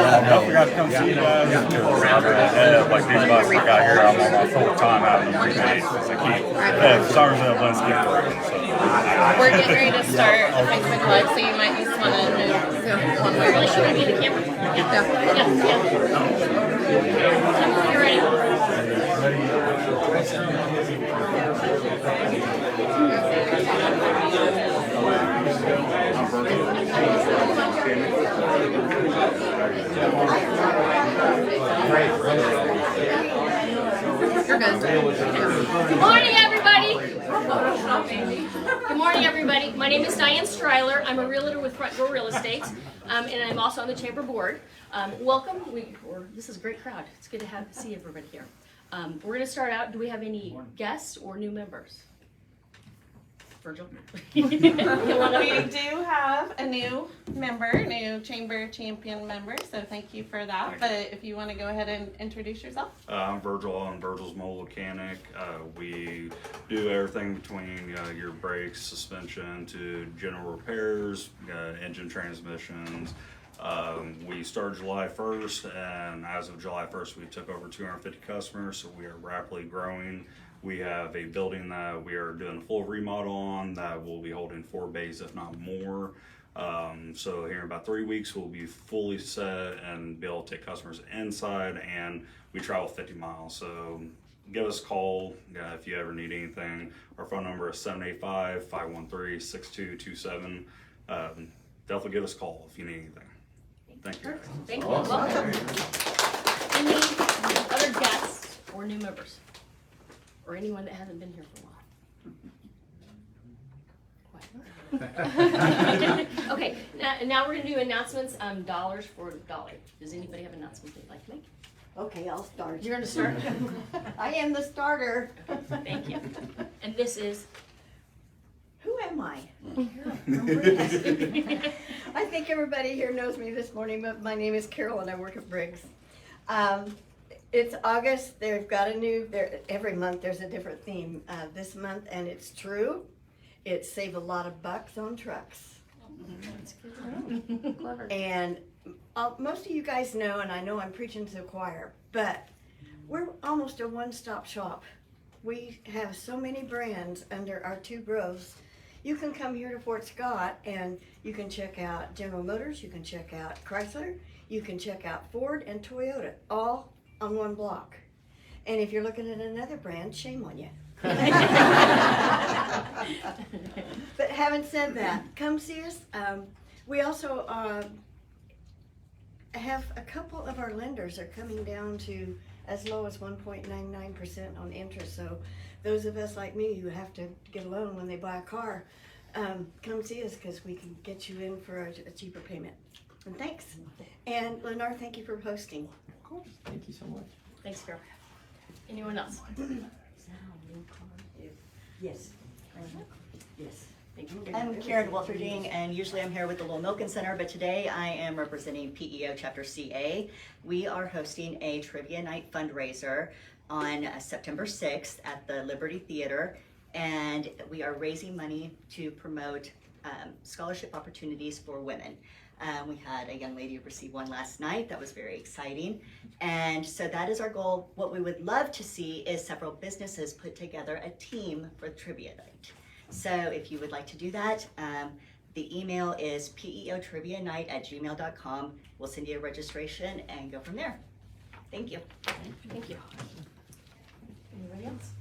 I forgot to come see you guys. And like these buses I got here, I'm on my full time out of the days because I keep Somersville Blends keep working. So. We're getting ready to start a Facebook Live, so you might just want to move one way or the other. The camera? Yeah. You're ready. You're good. Good morning, everybody. Good morning, everybody. My name is Diane Stryler. I'm a realtor with Front Door Real Estate, and I'm also on the chamber board. Welcome. This is a great crowd. It's good to see everybody here. We're going to start out. Do we have any guests or new members? Virgil? We do have a new member, new chamber champion member, so thank you for that. But if you want to go ahead and introduce yourself. I'm Virgil. I'm Virgil's mobile mechanic. We do everything between your brakes, suspension to general repairs, engine transmissions. We started July 1st, and as of July 1st, we took over 250 customers, so we are rapidly growing. We have a building that we are doing a full remodel on that will be holding 4 bays, if not more. So here in about 3 weeks, we'll be fully set and be able to take customers inside, and we travel 50 miles. So give us a call if you ever need anything. Our phone number is 785-513-6227. Definitely give us a call if you need anything. Thank you. Thank you. Welcome. Any other guests or new members? Or anyone that hasn't been here for a while? Okay, now we're going to do announcements. Dollars for Dolly. Does anybody have an announcement they'd like to make? Okay, I'll start. You're going to start? I am the starter. Thank you. And this is? Who am I? I think everybody here knows me this morning, but my name is Carol and I work at Briggs. It's August. They've got every month there's a different theme. This month, and it's true, it's save a lot of bucks on trucks. That's good. Clever. And most of you guys know, and I know I'm preaching to the choir, but we're almost a one-stop shop. We have so many brands under our 2 groves. You can come here to Fort Scott and you can check out General Motors, you can check out Chrysler, you can check out Ford and Toyota, all on one block. And if you're looking at another brand, shame on you. But having said that, come see us. We also have a couple of our lenders are coming down to as low as 1.99% on interest. So those of us like me who have to get a loan when they buy a car, come see us because we can get you in for a cheaper payment. And thanks. And Lenore, thank you for hosting. Of course. Thank you so much. Thanks, Carol. Anyone else? Yes. Yes. I'm Karen Wolferding, and usually I'm here with the Little Milken Center, but today I am representing PEO Chapter CA. We are hosting a trivia night fundraiser on September 6th at the Liberty Theater, and we are raising money to promote scholarship opportunities for women. We had a young lady receive one last night. That was very exciting. And so that is our goal. What we would love to see is several businesses put together a team for trivia night. So if you would like to do that, the email is peotrivianight@gmail.com. We'll send you a registration and go from there. Thank you. Thank you. Anybody else?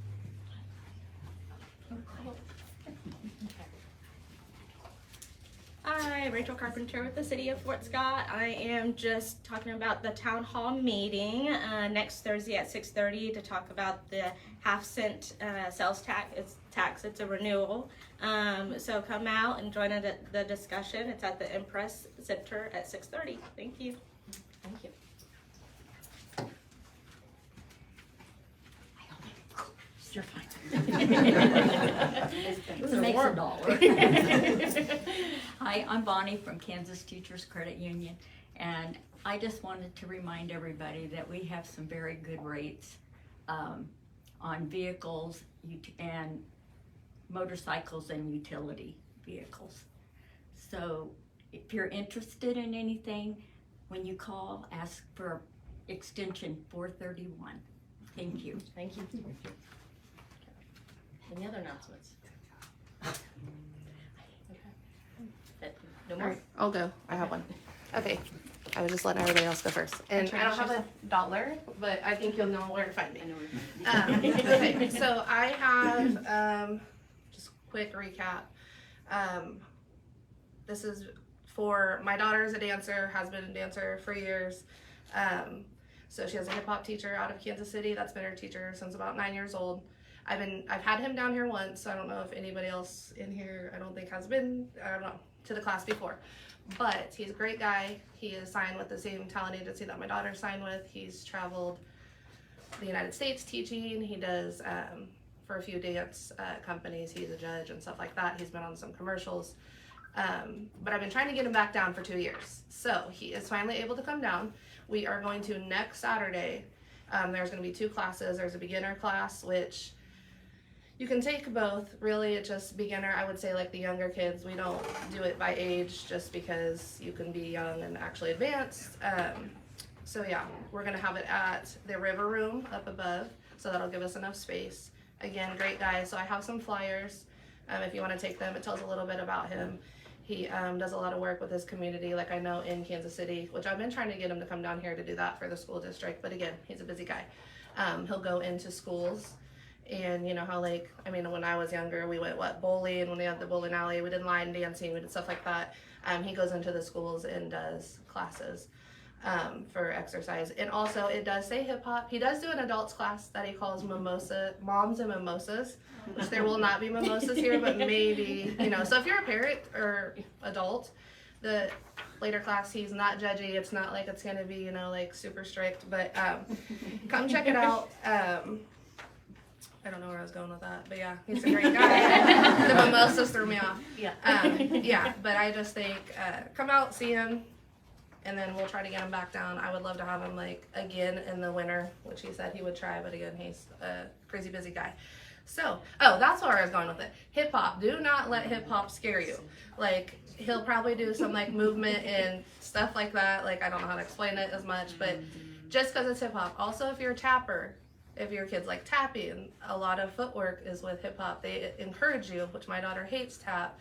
Hi, Rachel Carpenter with the City of Fort Scott. I am just talking about the town hall meeting next Thursday at 6:30 to talk about the half-cent sales tax. It's a renewal. So come out and join the discussion. It's at the Impress Center at 6:30. Thank you. Thank you. You're fine. This makes a dollar. Hi, I'm Bonnie from Kansas Teachers Credit Union, and I just wanted to remind everybody that we have some very good rates on vehicles and motorcycles and utility vehicles. So if you're interested in anything, when you call, ask for extension 431. Thank you. Thank you. Any other announcements? No All more? right, I'll go. I have one. Okay, I was just letting everybody else go first. And I don't have a dollar, but I think you'll know where to find me. Okay, so I have, just quick recap. This is for, my daughter is a dancer, has been a dancer for years. So she has a hip hop teacher out of Kansas City that's been her teacher since about 9 years old. I've had him down here once. So I don't know if anybody else in here, I don't think has been, I don't know, to the class before. But he's a great guy. He is signed with the same talent agency that my daughter signed with. He's traveled the United States teaching. He does for a few dance companies. He's a judge and stuff like that. He's been on some commercials. But I've been trying to get him back down for 2 years. So he is finally able to come down. We are going to next Saturday. There's going to be 2 classes. There's a beginner class, which you can take both. Really, it's just beginner. I would say like the younger kids, we don't do it by age just because you can be young and actually advanced. So yeah, we're gonna have it at the River Room up above, so that'll give us enough space. Again, great guy. So I have some flyers. If you want to take them, it tells a little bit about him. He does a lot of work with his community, like I know in Kansas City, which I've been trying to get him to come down here to do that for the school district. But again, he's a busy guy. He'll go into schools. And you know how, like, I mean, when I was younger, we went, bowling, when we had the bowling alley, we did line dancing, we did stuff like that. He goes into the schools and does classes for exercise. And also, it does say hip hop. He does do an adults class that he calls Moms and Mimosas, which there will not be mimosas here, but maybe, you know. So if you're a parent or adult, the later class, he's not judgy. It's not like it's going to be, you know, like super strict, but come check it out. I don't know where I was going with that, but yeah, he's a great guy. The mimosas threw me off. Yeah. Yeah, but I just think, come out, see him, and then we'll try to get him back down. I would love to have him, like, again in the winter, which he said he would try, but again, he's a crazy busy guy. So, that's where I was going with it. Hip hop. Do not let hip hop scare you. Like, he'll probably do some, like, movement and stuff like that. Like, I don't know how to explain it as much, but just because it's hip hop. Also, if you're a tapper, if your kids like tapping, a lot of footwork is with hip hop. They encourage you, which my daughter hates tap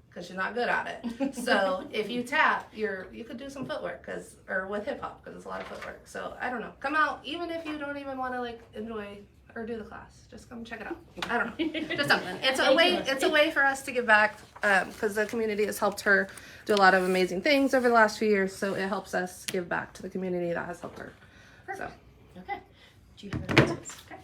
because she's not good at it. So if you tap, you could do some footwork or with hip hop because it's a lot of footwork. So I don't know. Come out, even if you don't even want to like enjoy or do the class. Just come check it out. I don't know. Just something. It's a way for us to give back because the community has helped her do a lot of amazing things over the last few years. So it helps us give back to the community that has helped her. So. Okay. Do you have announcements? Okay.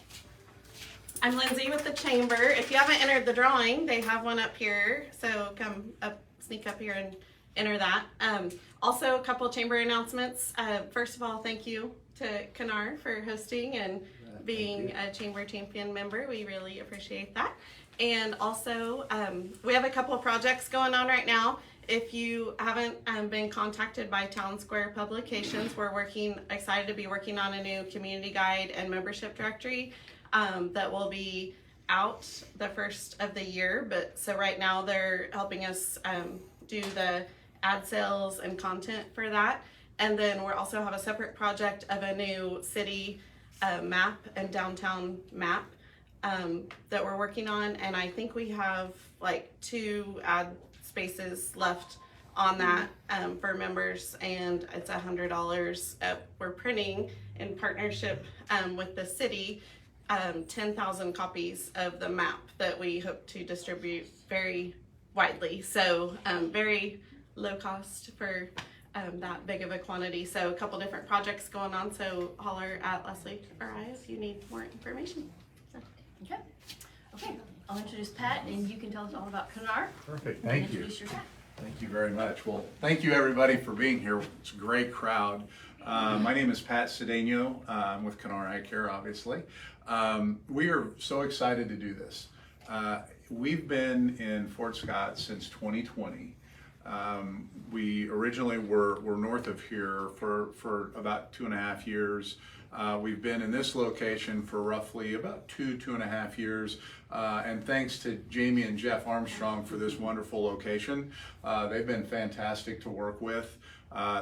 I'm Lindsay with the Chamber. If you haven't entered the drawing, they have one up here. So come up, sneak up here and enter that. Also, a couple Chamber announcements. First of all, thank you to Kannarr for hosting and being a Chamber Champion member. We really appreciate that. And also, we have a couple of projects going on right now. If you haven't been contacted by Town Square Publications, we're excited to be working on a new community guide and membership directory that will be out the first of the year. But so right now they're helping us do the ad sales and content for that. And then we also have a separate project of a new city map and downtown map that we're working on. And I think we have like 2 ad spaces left on that for members, and it's $100. We're printing in partnership with the city 10,000 copies of the map that we hope to distribute very widely. So very low cost for that big of a quantity. So a couple different projects going on. So holler at Leslie or I if you need more information. So. Okay. I'll introduce Pat, and you can tell us all about Kannarr. Perfect, thank you. Introduce yourself. Thank you very much. Well, thank you everybody for being here. It's a great crowd. My name is Pat Cedeno. I'm with Kannarr Eye Care, obviously. We are so excited to do this. We've been in Fort Scott since 2020. We originally were north of here for about 2.5 years. We've been in this location for roughly about 2.5 years. And thanks to Jamie and Jeff Armstrong for this wonderful location. They've been fantastic to work with.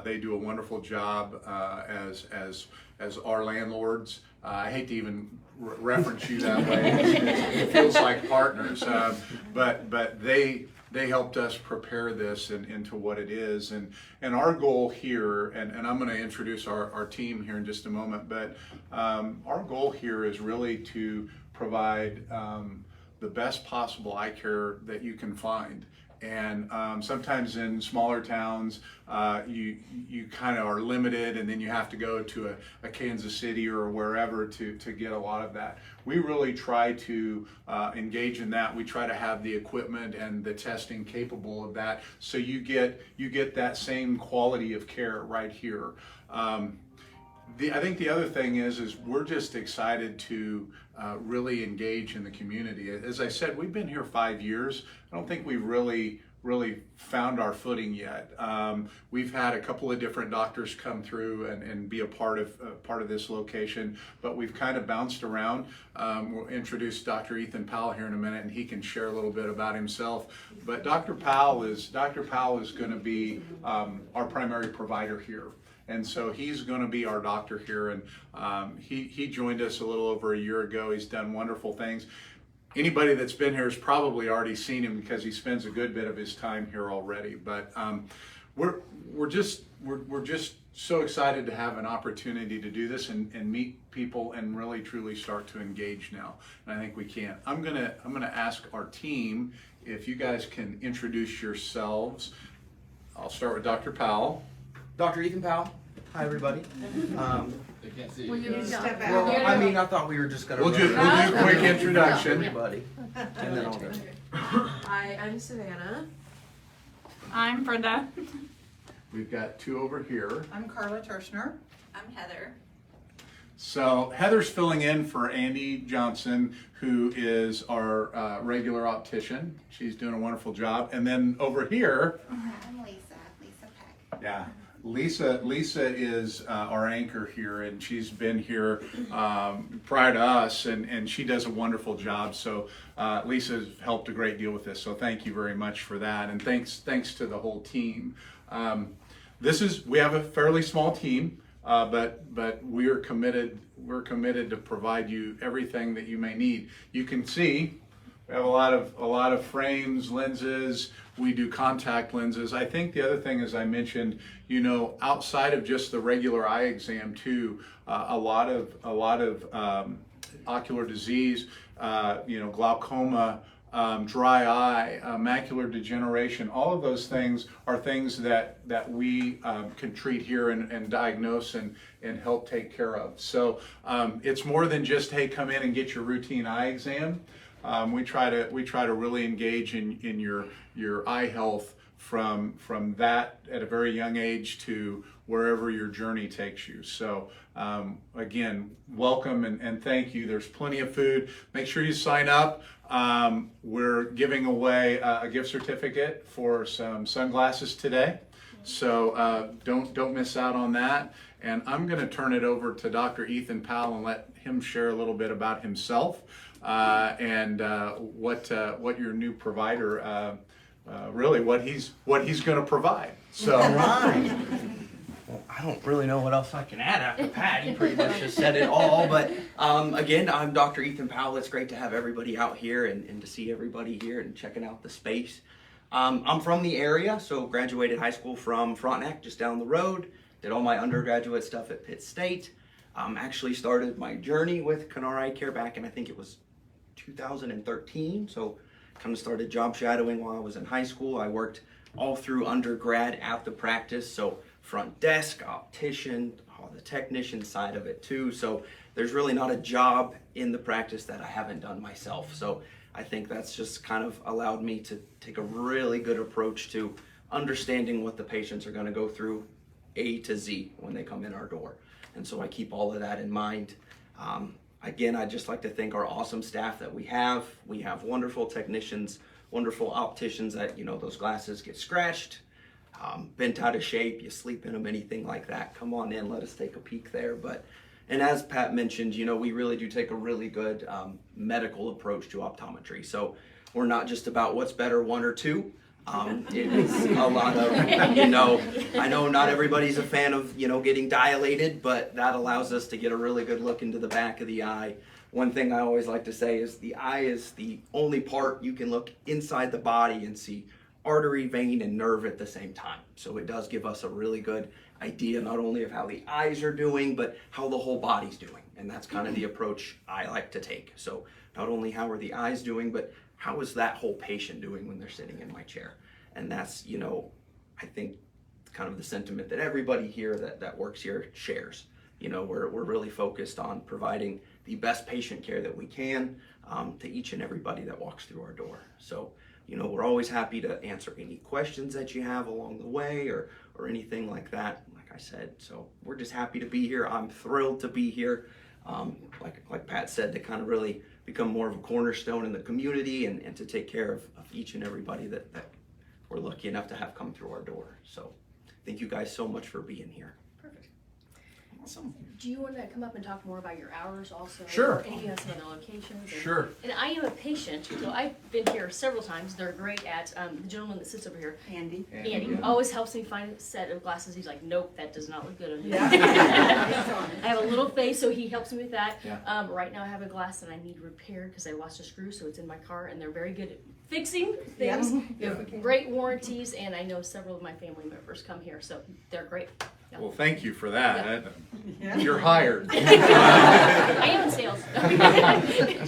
They do a wonderful job as our landlords. I hate to even reference you that way. It feels like partners, but they helped us prepare this into what it is. And our goal here, and I'm going to introduce our team here in just a moment, but our goal here is really to provide the best possible eye care that you can find. And sometimes in smaller towns, you kind of are limited, and then you have to go to a Kansas City or wherever to get a lot of that. We really try to engage in that. We try to have the equipment and the testing capable of that, so you get that same quality of care right here. I think the other thing is we're just excited to really engage in the community. As I said, we've been here 5 years. I don't think we've really found our footing yet. We've had a couple of different doctors come through and be a part of this location, but we've kind of bounced around. We'll introduce Dr. Ethan Powell here in a minute, and he can share a little bit about himself. But Dr. Powell is going to be our primary provider here. And so he's going to be our doctor here, and he joined us a little over a year ago. He's done wonderful things. Anybody that's been here has probably already seen him because he spends a good bit of his time here already. But we're just so excited to have an opportunity to do this and meet people and really truly start to engage now. And I think we can. I'm gonna ask our team if you guys can introduce yourselves. I'll start with Dr. Powell. Dr. Ethan Powell. Hi, everybody. Will you step out? Well, I mean, I thought we were just going to We'll do a quick introduction. Everybody. And then I'll go. Hi, I'm Savannah. I'm Brenda. We've got two over here. I'm Carla Tershner. I'm Heather. So Heather's filling in for Andy Johnson, who is our regular optician. She's doing a wonderful job. And then over here, I'm Lisa Peck. yeah, Lisa is our anchor here, and she's been here prior to us, and she does a wonderful job. So Lisa's helped a great deal with this. So thank you very much for that, and thanks to the whole team. We have a fairly small team, but we're committed to provide you everything that you may need. You can see we have a lot of frames, lenses. We do contact lenses. I think the other thing, as I mentioned, outside of just the regular eye exam too, a lot of ocular disease, glaucoma, dry eye, macular degeneration, all of those things are things that we can treat here and diagnose and help take care of. So it's more than just, hey, come in and get your routine eye exam. We try to really engage in your eye health from that at a very young age to wherever your journey takes you. So again, welcome and thank you. There's plenty of food. Make sure you sign up. We're giving away a gift certificate for some sunglasses today. So don't miss out on that. And I'm going to turn it over to Dr. Ethan Powell and let him share a little bit about himself and what your new provider, really what he's going to provide. So. Right. Well, I don't really know what else I can add after Pat. He pretty much just said it all. But again, I'm Dr. Ethan Powell. It's great to have everybody out here and to see everybody here and checking out the space. I'm from the area, so graduated high school from Frontenac, just down the road. Did all my undergraduate stuff at Pitt State. Actually started my journey with Kannarr Eye Care back in, I think it was 2013. So kind of started job shadowing while I was in high school. I worked all through undergrad at the practice. So front desk, optician, all the technician side of it too. So there's really not a job in the practice that I haven't done myself. So I think that's just kind of allowed me to take a really good approach to understanding what the patients are going to go through A to Z when they come in our door. And so I keep all of that in mind. Again, I'd just like to thank our awesome staff that we have. We have wonderful technicians, wonderful opticians that, those glasses get scratched, bent out of shape, you sleep in them, anything like that. Come on in, let us take a peek there. And as Pat mentioned, we really do take a really good medical approach to optometry. So we're not just about what's better, one or two. It is a lot of, you know, I know not everybody's a fan of, you know, getting dilated, but that allows us to get a really good look into the back of the eye. One thing I always like to say is the eye is the only part you can look inside the body and see artery, vein, and nerve at the same time. So it does give us a really good idea not only of how the eyes are doing, but how the whole body's doing. And that's kind of the approach I like to take. So not only how are the eyes doing, but how is that whole patient doing when they're sitting in my chair? And that's, you know, I think kind of the sentiment that everybody here that works here shares. You know, we're really focused on providing the best patient care that we can to each and everybody that walks through our door. So, you know, we're always happy to answer any questions that you have along the way or anything like that, like I said. So we're just happy to be here. I'm thrilled to be here. Like Pat said, to kind of really become more of a cornerstone in the community and to take care of each and everybody that we're lucky enough to have come through our door. So thank you guys so much for being here. Perfect. Awesome. Do you want to come up and talk more about your hours also? Sure. Anything on some of the locations? Sure. And I am a patient, so I've been here several times. They're great at, the gentleman that sits over here, Andy. Andy, always helps me find a set of glasses. He's like, nope, that does not look good on you. Yeah. I have a little face, so he helps me with that. Yeah. Right now I have a glass that I need repaired because I lost a screw, so it's in my car, and they're very good at fixing things. They have great warranties, and I know several of my family members come here, so they're great. Yeah. Well, thank you for that. Yeah. You're hired. I am in sales.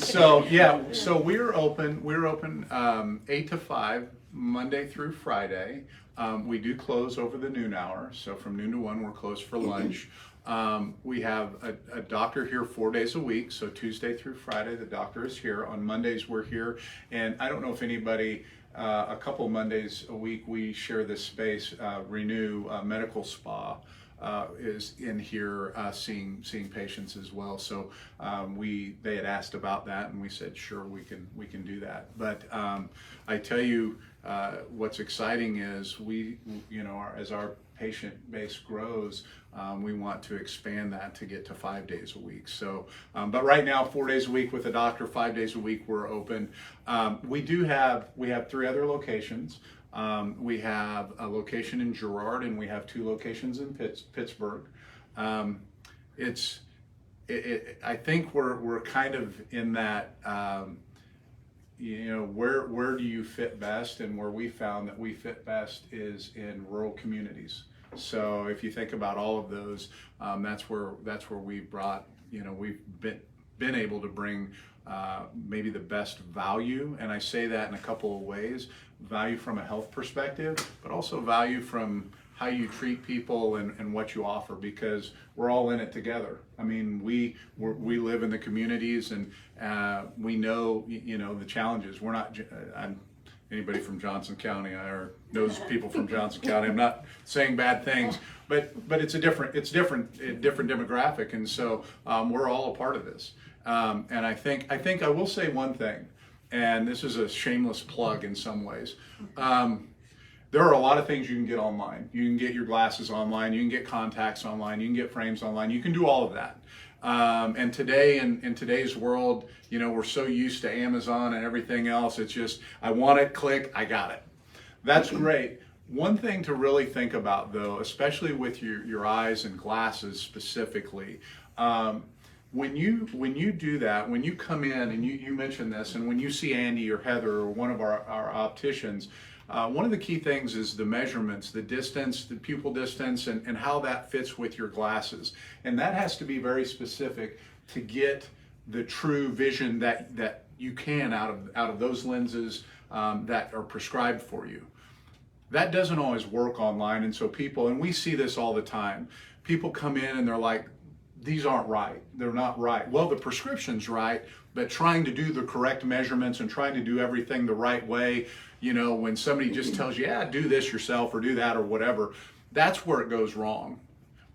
So we're open 8 to 5 Monday through Friday. We do close over the noon hour, so from noon to 1 we're closed for lunch. We have a doctor here 4 days a week, so Tuesday through Friday the doctor is here. On Mondays we're here, and I don't know if anybody, a couple Mondays a week we share this space. Renew Medical Spa is in here seeing patients as well. So they had asked about that, and we said sure, we can do that. But I tell you, what's exciting is as our patient base grows, we want to expand that to get to 5 days a week. So, but right now, 4 days a week with a doctor, 5 days a week we're open. We have 3 other locations. We have a location in Girard, and we have 2 locations in Pittsburg. I think we're kind of in that, where do you fit best? And where we found that we fit best is in rural communities. So if you think about all of those, that's where we've brought, we've been able to bring maybe the best value. And I say that in a couple of ways: value from a health perspective, but also value from how you treat people and what you offer, because we're all in it together. I mean, we live in the communities, and we know, the challenges. We're not, anybody from Johnson County or knows people from Johnson County. I'm not saying bad things, but it's a different demographic, and so we're all a part of this. And I think I will say one thing, and this is a shameless plug in some ways. There are a lot of things you can get online. You can get your glasses online, you can get contacts online, you can get frames online, you can do all of that. And today, in today's world, we're so used to Amazon and everything else. It's just, I want it, click, I got it. That's great. One thing to really think about, though, especially with your eyes and glasses specifically, when you do that, when you come in and you mention this, and when you see Andy or Heather or one of our opticians, one of the key things is the measurements, the distance, the pupil distance, and how that fits with your glasses. And that has to be very specific to get the true vision that you can out of those lenses that are prescribed for you. That doesn't always work online, and so and we see this all the time, people come in and they're like, these aren't right, they're not right. Well, the prescription's right, but trying to do the correct measurements and trying to do everything the right way, when somebody just tells you, yeah, do this yourself or do that or whatever, that's where it goes wrong.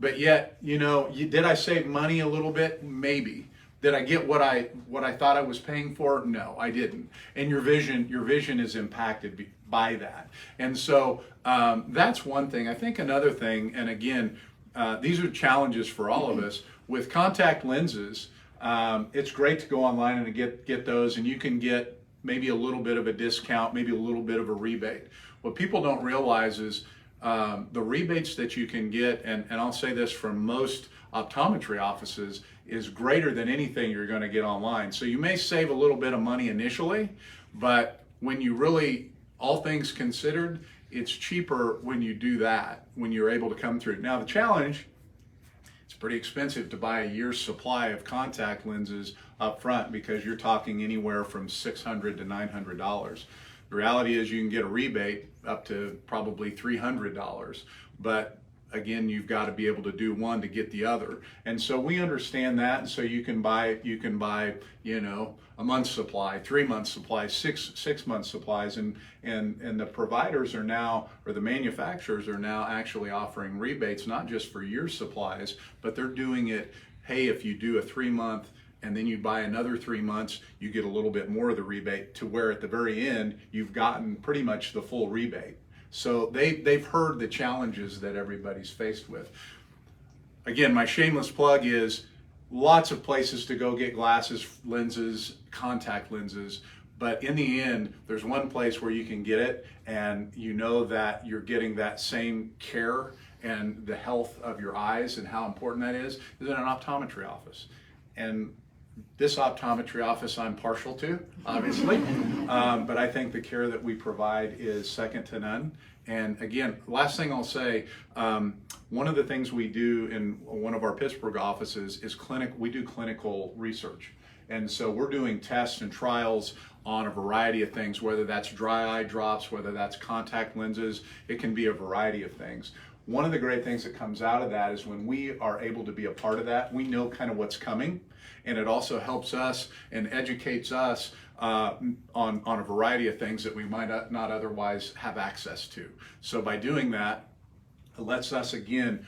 But yet, did I save money a little bit? Maybe. Did I get what I thought I was paying for? No, I didn't. And your vision is impacted by that. And so that's one thing. I think another thing, and again, these are challenges for all of us. With contact lenses, it's great to go online and get those, and you can get maybe a little bit of a discount, maybe a little bit of a rebate. what people don't realize is the rebates that you can get, and I'll say this from most optometry offices, is greater than anything you're going to get online. So you may save a little bit of money initially, but when you really, all things considered, it's cheaper when you do that, when you're able to come through. Now the challenge, it's pretty expensive to buy a year's supply of contact lenses up front, because you're talking anywhere from $600 to $900. The reality is you can get a rebate up to probably $300, but again, you've got to be able to do one to get the other. And so we understand that, and so you can buy, you know, a month's supply, 3 months supply, six months supplies, and the providers are now, or the manufacturers are now actually offering rebates, not just for year supplies, but they're doing it, hey, if you do a 3 month and then you buy another 3 months, you get a little bit more of the rebate, to where at the very end, you've gotten pretty much the full rebate. So they've heard the challenges that everybody's faced with. Again, my shameless plug is lots of places to go get glasses, lenses, contact lenses, but in the end, there's one place where you can get it, and you know that you're getting that same care and the health of your eyes and how important that is in an optometry office. And this optometry office I'm partial to, obviously, but I think the care that we provide is second to none. And again, last thing I'll say, one of the things we do in one of our Pittsburgh offices is we do clinical research. And so we're doing tests and trials on a variety of things, whether that's dry eye drops, whether that's contact lenses, it can be a variety of things. One of the great things that comes out of that is when we are able to be a part of that, we know kind of what's coming, and it also helps us and educates us on a variety of things that we might not otherwise have access to. So by doing that, it lets us, again,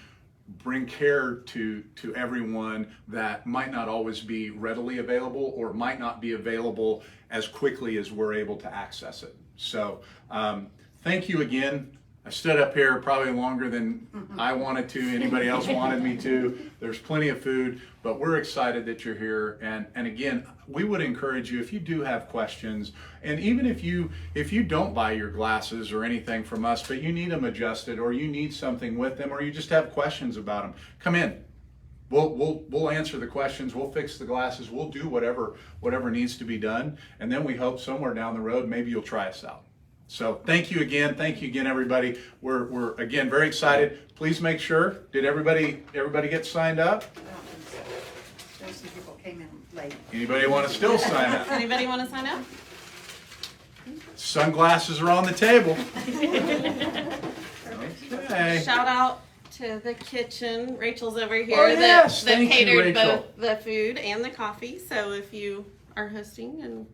bring care to everyone that might not always be readily available, or might not be available as quickly as we're able to access it. So thank you again. I stood up here probably longer than I wanted to, anybody else wanted me to. There's plenty of food, but we're excited that you're here. And again, we would encourage you, if you do have questions, and even if you don't buy your glasses or anything from us, but you need them adjusted, or you need something with them, or you just have questions about them, come in. We'll answer the questions, we'll fix the glasses, we'll do whatever needs to be done. And then we hope somewhere down the road, maybe you'll try us out. So thank you again, everybody. We're again very excited. Please make sure, did everybody get signed up? Those people came in late. Anybody want to still sign up? Anybody want to sign up? Sunglasses are on the table. Okay. Shout out to the kitchen. Rachel's over here. Oh, yes. that Thank you, catered Rachel. both the food and the coffee. So if you are hosting and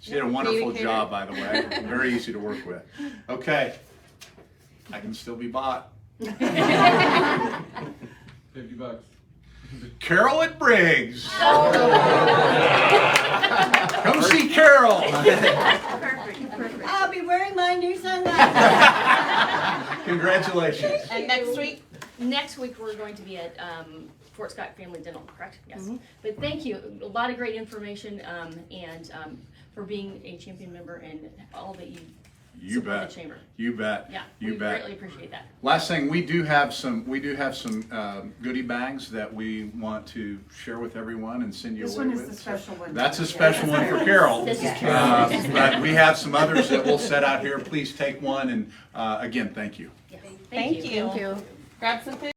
She did a wonderful job, by the way. Very easy to work with. Okay. I can still be bought. $50. Carol at Briggs. Come see Carol. Perfect. I'll be wearing my new sunglasses. Congratulations. and next week. Next week, we're going to be at Fort Scott Family Dental, correct? Yes. But thank you. A lot of great information, and for being a champion member and all that you support bet. the chamber. You bet. Yeah, You we bet. greatly appreciate that. Last thing, we do have some goodie bags that we want to share with everyone and send you This away one is with. the special one. That's a special one for Carol. This is Carol. But we have some others that we'll set out here. Please take one, and again, thank you. Yes. Thank you. Grab some food.